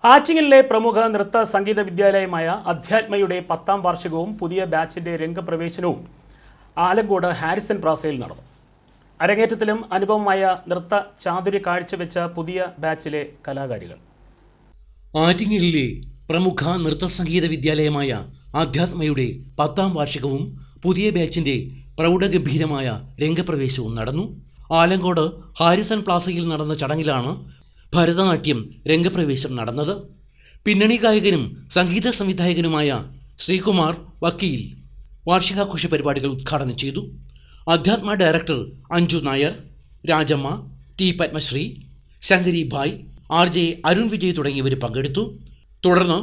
ആറ്റിങ്ങലിലെ പ്രമുഖ നൃത്ത സംഗീത വിദ്യാലയമായ അധ്യാത്മയുടെ 10ാം വാർഷികവും പുതിയ ബാച്ചിന്റെ രംഗപ്രവേശനവും ആലങ്കോട് ഹാരിസൺ പ്ലാസയിൽ നടന്നു. അരങ്ങേറ്റത്തിലും അനുപമമായ നൃത്ത ചാതുര്യ കാഴ്ചവെച്ച പുതിയ ബാച്ചിലെ കലാകാരികൾ. ആറ്റിങ്ങലിലെ പ്രമുഖ നൃത്ത സംഗീത വിദ്യാലയമായ അധ്യാത്മയുടെ 10ാം വാർഷികവും പുതിയ ബാച്ചിന്റെ പ്രൗഢഗംഭീരമായ രംഗപ്രവേശവും നടന്നു. ആലങ്കോട് ഹാരിസൺ പ്ലാസയിൽ നടന്ന ചടങ്ങിലാണ് ഭരതനാട്യം രംഗപ്രവേശം നടന്നത്. പിന്നണി ഗായകനും സംഗീത സംവിധായകനുമായ ശ്രീകുമാർ വക്കീൽ വാർഷികാഘോഷ പരിപാടികൾ ഉദ്ഘാടനം ചെയ്തു. അധ്യാത്മ director Anju Nair, Rajamma, T Padmashree, Shankari Bhai, RJ Arun Vijay തുടങ്ങിയവർ പങ്കെടുത്തു. തുടർന്ന്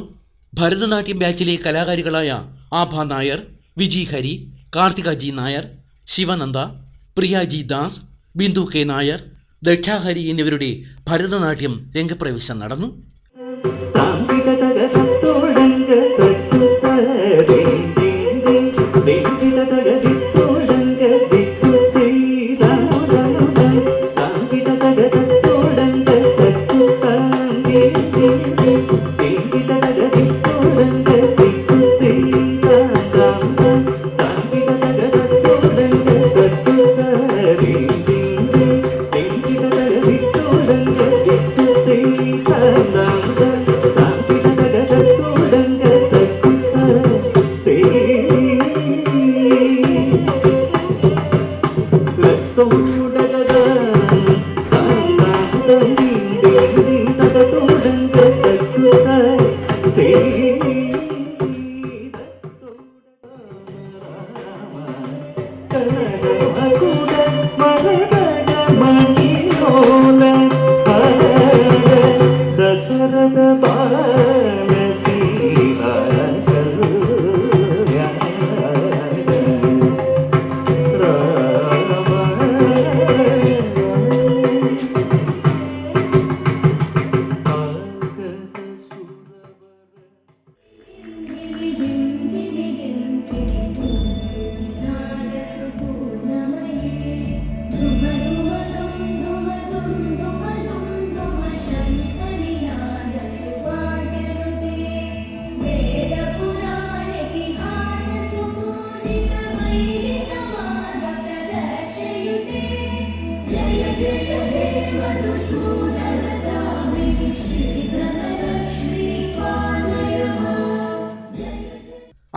ഭരതനാട്യം ബാച്ചിലെ കലാകാരികളായ Abha Nair, Viji Hari, Karthika G Nair, Sivananda, Priya G Das, Bindu K Nair, Dakshahari എന്നിവരുടെ ഭരതനാട്യം രംഗപ്രവേശം നടന്നു.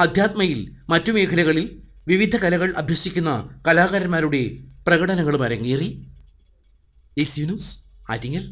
അധ്യാത്മയിൽ മറ്റു മേഖലകളിൽ വിവിധ കലകൾ അഭ്യസിക്കുന്ന കലാകാരന്മാരുടെ പ്രകടനങ്ങളും അരങ്ങേറി. ACV news, Attingal.